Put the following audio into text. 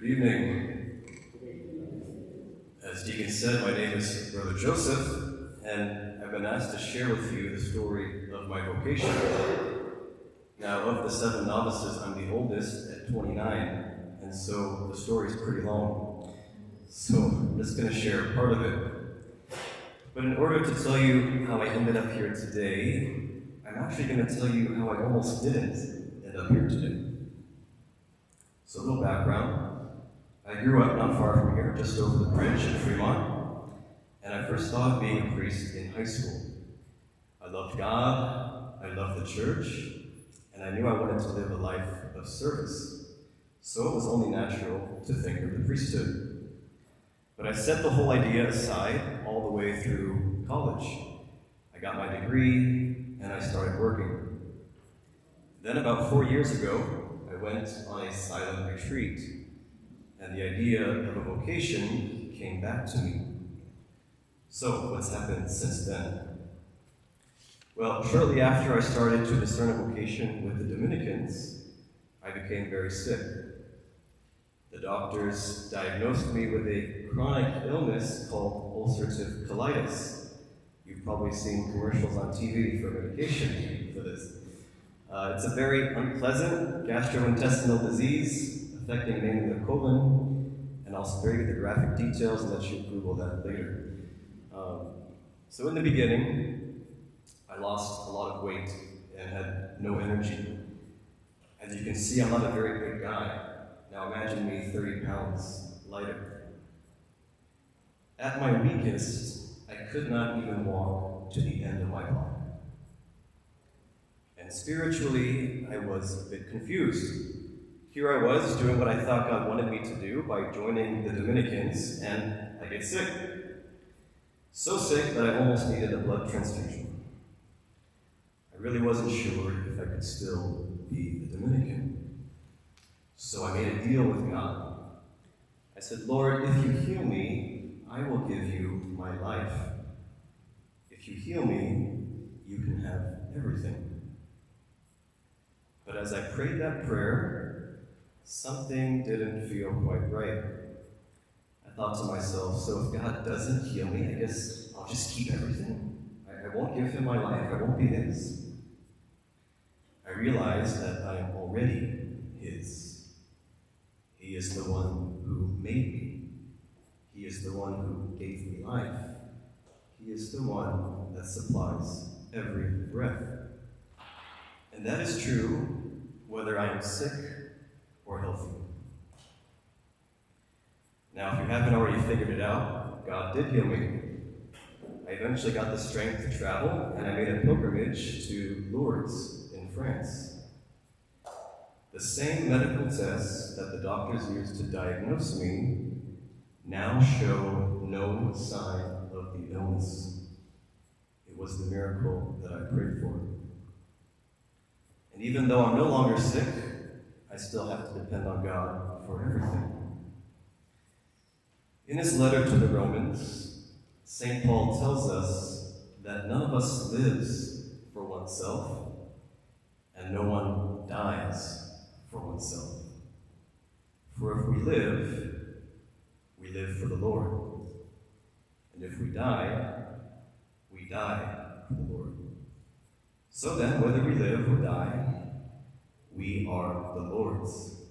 Good evening. As Deacon said, my name is Brother Joseph, and I've been asked to share with you the story of my vocation. Now, of the 7 novices, I'm the oldest at 29, and so the story is pretty long. So I'm just going to share part of it. But in order to tell you how I ended up here today, I'm actually going to tell you how I almost didn't end up here today. So a little background. I grew up not far from here, just over the bridge in Fremont, and I first thought of being a priest in high school. I loved God, I loved the church, and I knew I wanted to live a life of service. So it was only natural to think of the priesthood. But I set the whole idea aside all the way through college. I got my degree, and I started working. Then about 4 years ago, I went on a silent retreat, and the idea of a vocation came back to me. So, what's happened since then? Well, shortly after I started to discern a vocation with the Dominicans, I became very sick. The doctors diagnosed me with a chronic illness called ulcerative colitis. You've probably seen commercials on TV for medication for this. It's a very unpleasant gastrointestinal disease affecting mainly the colon, and I'll spare you the graphic details and let you Google that later. So in the beginning, I lost a lot of weight and had no energy. As you can see, I'm not a very big guy. Now imagine me 30 pounds lighter. At my weakest, I could not even walk to the end of my block. And spiritually, I was a bit confused. Here I was doing what I thought God wanted me to do by joining the Dominicans, and I get sick. So sick that I almost needed a blood transfusion. I really wasn't sure if I could still be a Dominican. So I made a deal with God. I said, Lord, if you heal me, I will give you my life. If you heal me, you can have everything. But as I prayed that prayer, something didn't feel quite right. I thought to myself, so if God doesn't heal me, I guess I'll just keep everything. I won't give him my life, I won't be his. I realized that I am already his. He is the one who made me. He is the one who gave me life. He is the one that supplies every breath. And that is true whether I am sick or healthy. Now, if you haven't already figured it out, God did heal me. I eventually got the strength to travel, and I made a pilgrimage to Lourdes in France. The same medical tests that the doctors used to diagnose me now show no sign of the illness. It was the miracle that I prayed for. And even though I'm no longer sick, I still have to depend on God for everything. In his letter to the Romans, St. Paul tells us that none of us lives for oneself, and no one dies for oneself. For if we live for the Lord. And if we die for the Lord. So then, whether we live or die, we are the Lord's.